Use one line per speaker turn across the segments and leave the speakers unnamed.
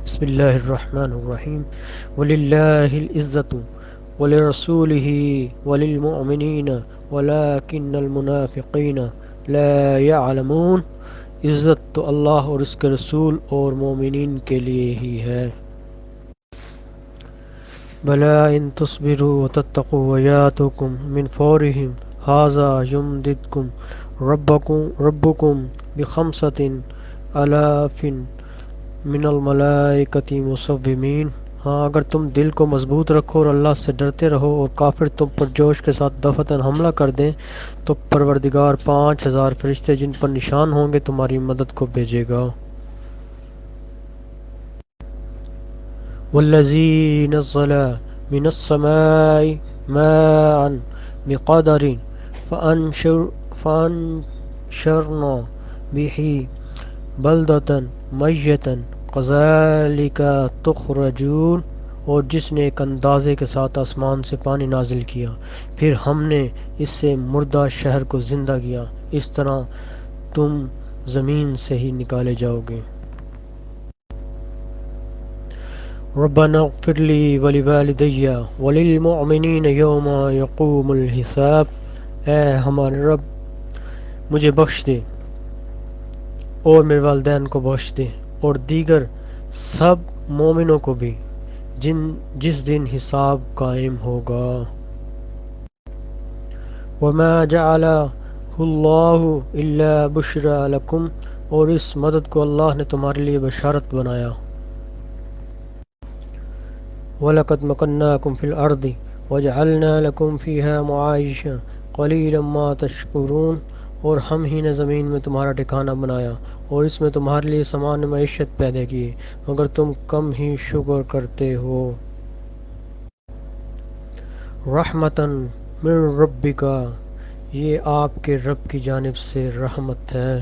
بسم اللہ الرحمن الرحیم وللہ العزت ولرسولہ وللمؤمنین ولکن المنافقین لا يعلمون. عزت تو اللہ اور اس کے رسول اور مومنین کے لیے ہی ہے. بلا ان تصبروا وتتقوا ویاتکم من فورہم ھذا یمددکم ربکم بخمسۃ آلاف من الملائکۃ مصومین. ہاں اگر تم دل کو مضبوط رکھو اور اللہ سے ڈرتے رہو اور کافر تم پر جوش کے ساتھ دفعتاً حملہ کر دیں تو پروردگار 5000 فرشتے جن پر نشان ہوں گے تمہاری مدد کو بھیجے گا. والذی نزل من السماء ماء بقدر فانشرنا به بلدة میتا کذالک تخرجون. اور جس نے ایک اندازے کے ساتھ آسمان سے پانی نازل کیا پھر ہم نے اس سے مردہ شہر کو زندہ کیا اس طرح تم زمین سے ہی نکالے جاؤ گے. ربنا اغفر لی ولوالدی وللمؤمنین یوم یقوم الحساب. اے ہمارے رب مجھے بخش دے اور میرے والدین کو بخش دے اور دیگر سب مومنوں کو بھی جس دن حساب قائم ہوگا. وما جعلہ اللہ الا بشرا لکم. اور اس مدد کو اللہ نے تمہارے لیے بشارت بنایا. وَلَقَدْ مَكَنَّاكُمْ فِي الْأَرْضِ وَجَعَلْنَا لَكُمْ فِيهَا مَعَائِشَ قَلِيلًا مَا تَشْكُرُونَ. اور ہم ہی نے زمین میں تمہارا ٹھکانہ بنایا اور اس میں تمہارے لیے سامان معیشت پیدا کی مگر تم کم ہی شکر کرتے ہو. رحمتاً من ربک. یہ آپ کے رب کی جانب سے رحمت ہے.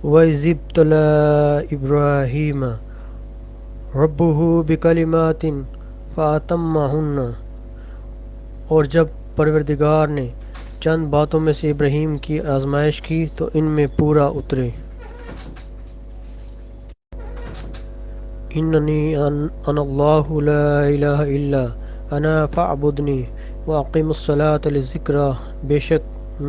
وَإِذِ ابْتَلَىٰ إِبْرَاهِيمَ رَبُّهُ بِكَلِمَاتٍ فَأَتَمَّهُنَّ. اور جب پروردگار نے چند باتوں میں سے ابراہیم کی آزمائش کی تو ان میں پورا اترے. اننی انا اللہ لا الہ الا انا فاعبدنی واقم الصلاۃ لذکری. بے شک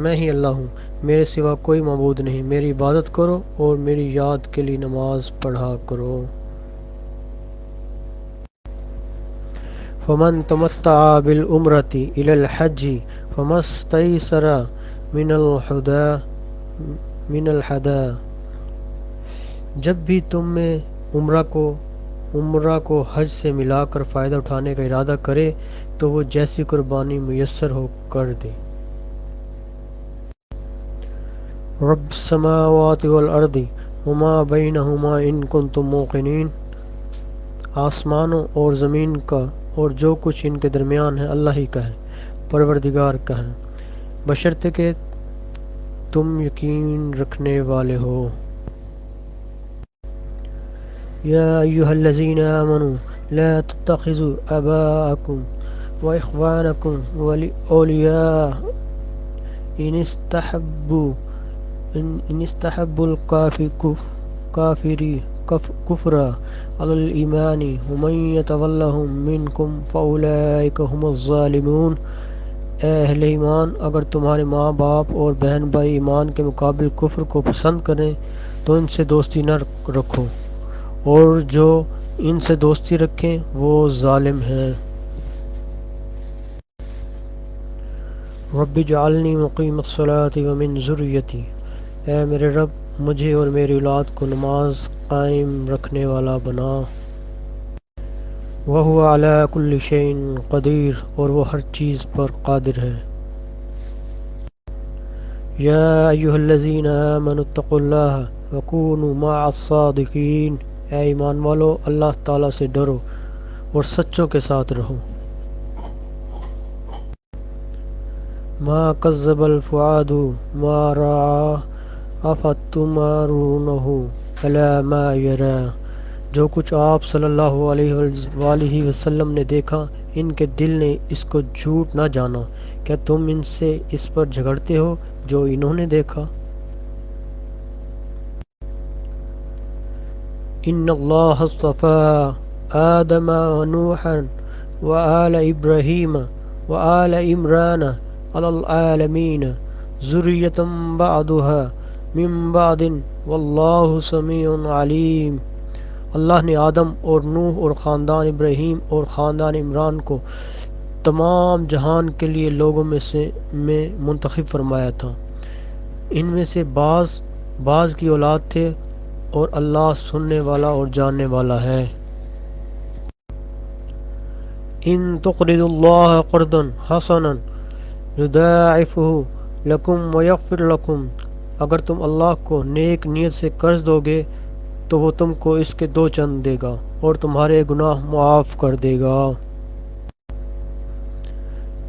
میں ہی اللہ ہوں، میرے سوا کوئی معبود نہیں، میری عبادت کرو اور میری یاد کے لیے نماز پڑھا کرو. فمن تمتع بالعمرۃ الی الحج فما استیسر من الہدی. جب بھی تم میں عمرہ کو حج سے ملا کر فائدہ اٹھانے کا ارادہ کرے تو وہ جیسی قربانی میسر ہو کر دے. رب السماوات والارض وما بینہما ان کنتم موقنین. آسمانوں اور زمین کا اور جو کچھ ان کے درمیان ہے اللہ ہی کا ہے، پروردگار کا ہے، بشرطے کہ تم یقین رکھنے والے ہو. یا ایھا الذین آمنوا لا تتخذوا آباءکم واخوانکم اولیاء ان استحبوا الکفر علی الایمان ومن یتولہم منکم فاولئک هم الظالمون. اے اہل ایمان اگر تمہارے ماں باپ اور بہن بھائی ایمان کے مقابل کفر کو پسند کریں تو ان سے دوستی نہ رکھو اور جو ان سے دوستی رکھیں وہ ظالم ہیں. رب اجعلنی مقیم الصلاۃ ومن ذریتی. اے میرے رب مجھے اور میری اولاد کو نماز قائم رکھنے والا بنا. وَهُوَ عَلَى كُلِّ شَيْءٍ قدیر. اور وہ ہر چیز پر قادر ہے. یا ایھا الذین آمنوا اتقوا اللہ وکونوا مع الصادقین. اے ایمان والو اللہ تعالیٰ سے ڈرو اور سچوں کے ساتھ رہو. ما کذب الفؤاد ما رأى افتمارونہ علی ما یری. جو کچھ آپ صلی اللہ علیہ وآلہ وسلم نے دیکھا ان کے دل نے اس کو جھوٹ نہ جانا، کیا تم ان سے اس پر جھگڑتے ہو جو انہوں نے دیکھا؟ ان اللہ اصطفى آدم ونوحا وآل ابراہیم وآل عمران علی العالمین ذریۃ بعضها من بعض واللہ سمیع علیم۔ اللہ نے آدم اور نوح اور خاندان ابراہیم اور خاندان عمران کو تمام جہان کے لیے لوگوں میں منتخب فرمایا تھا۔ ان میں سے بعض کی اولاد تھے اور اللہ سننے والا اور جاننے والا ہے۔ ان تقرضوا اللہ قرضا حسنا یضاعفہ لکم ویغفر لکم، اگر تم اللہ کو نیک نیت سے قرض دو گے تو وہ تم کو اس کے 2 چند دے گا اور تمہارے گناہ معاف کر دے گا۔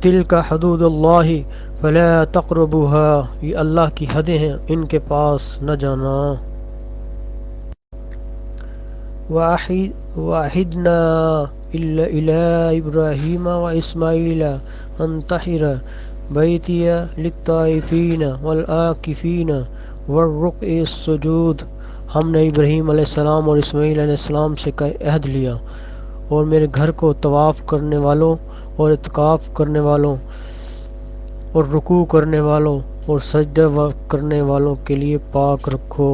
تلک حدود اللہ فلا تقربوها، یہ اللہ کی حدیں ہیں، ان کے پاس نہ جانا۔ وَأَعِدْنَا إِلَى إِبْرَاهِيمَ وَإِسْمَاعِيلَ أَن طَهِّرَ بَيْتِيَ لِلطَّائِفِينَ وَالْعَاكِفِينَ وَالرُّكْعِ السُّجُودِ، ہم نے ابراہیم علیہ السلام اور اسماعیل علیہ السلام سے عہد لیا اور میرے گھر کو طواف کرنے والوں اور اعتکاف کرنے والوں اور رکوع کرنے والوں اور سجدہ کرنے والوں کے لیے پاک رکھو۔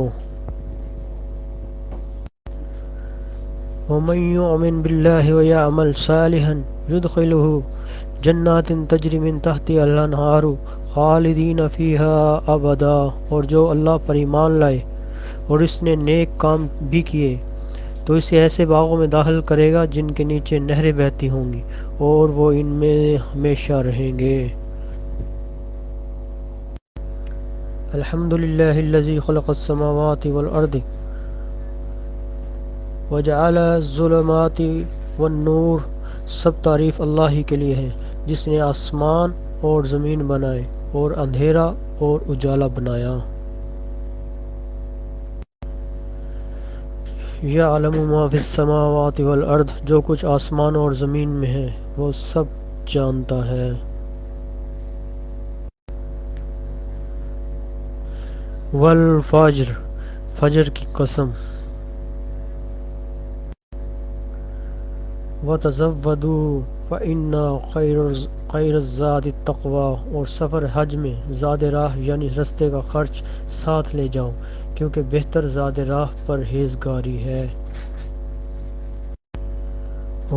وَمَن يُؤْمِن بِاللَّهِ وَيَعْمَلْ صَالِحًا يُدْخِلْهُ جَنَّاتٍ تَجْرِي مِن تَحْتِهَا الْأَنْهَارُ خَالِدِينَ فِيهَا أَبَدًا، اور جو اللہ پر ایمان لائے اور اس نے نیک کام بھی کیے تو اسے ایسے باغوں میں داخل کرے گا جن کے نیچے نہریں بہتی ہوں گی اور وہ ان میں ہمیشہ رہیں گے۔ الحمدللہ الذی خلق السماوات والارض وجعل الظلمات والنور، سب تعریف اللہ ہی کے لیے ہے جس نے آسمان اور زمین بنائے اور اندھیرا اور اجالا بنایا۔ یعلم ما فی السماوات والارض، جو کچھ آسمان اور زمین میں ہے وہ سب جانتا ہے۔ والفجر، فجر کی قسم۔ وتزودوا فإن خیر الزاد التقوی، اور سفر حج میں زاد راہ یعنی رستے کا خرچ ساتھ لے جاؤ کیونکہ بہتر زاد راہ پرہیزگاری ہے۔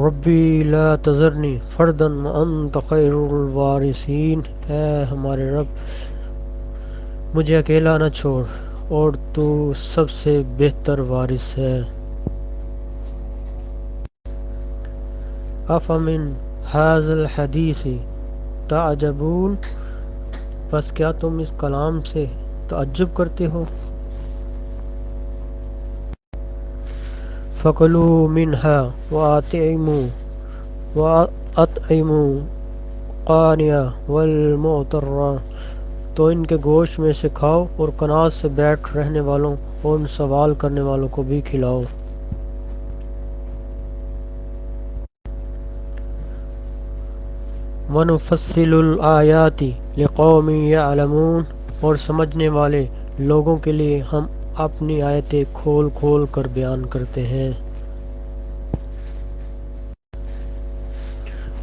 ربی لا تذرنی فردا وانت خیر الوارثین، اے ہمارے رب مجھے اکیلا نہ چھوڑ اور تو سب سے بہتر وارث ہے۔ افمن ھذا الحدیث تعجبون، بس کیا تم اس کلام سے تعجب کرتے ہو؟ فَكُلُوا مِنْهَا وَأَطْعِمُوا الْقَانِعَ وَالْمُعْتَرَّ، تو ان کے گوشت میں سے کھاؤ اور قناعت سے بیٹھ رہنے والوں اور ان سوال کرنے والوں کو بھی کھلاؤ۔ وَنُفَصِّلُ الْآيَاتِ لِقَوْمٍ يَعْلَمُونَ، اور سمجھنے والے لوگوں کے لیے ہم اپنی آیتیں کھول کھول کر بیان کرتے ہیں۔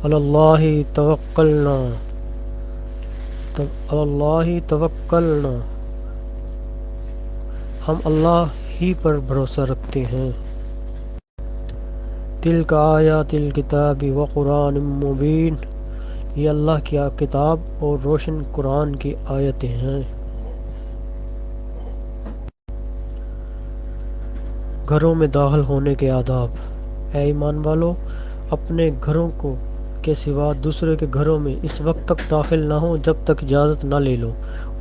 علی اللہ توکلنا، ہم اللہ ہی پر بھروسہ رکھتے ہیں۔ تلک آیات الکتاب وقرآن مبین، یہ اللہ کی کتاب اور روشن قرآن کی آیتیں ہیں۔ گھروں میں داخل ہونے کے آداب۔ اے ایمان والو، اپنے گھروں کے سوا دوسرے کے گھروں میں اس وقت تک داخل نہ ہو جب تک اجازت نہ لے لو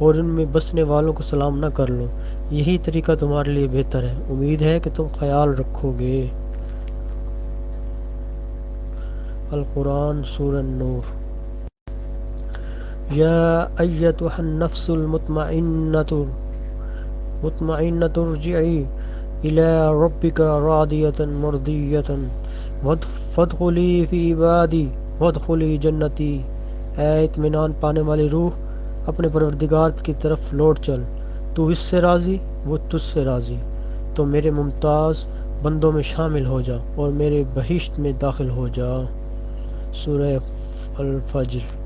اور ان میں بسنے والوں کو سلام نہ کر لو، یہی طریقہ تمہارے لیے بہتر ہے، امید ہے کہ تم خیال رکھو گے۔ القرآن سورہ النور۔ یا ایتھا النفس المطمئنۃ ارجعی الی ربک راضیۃ مرضیۃ فادخلی فی عبادی وادخلی جنتی، اے اطمینان پانے والی روح، اپنے پروردگار کی طرف لوٹ چل، تو اس سے راضی وہ تجھ سے راضی، تو میرے ممتاز بندوں میں شامل ہو جا اور میرے بہشت میں داخل ہو جا۔ سورہ الفجر۔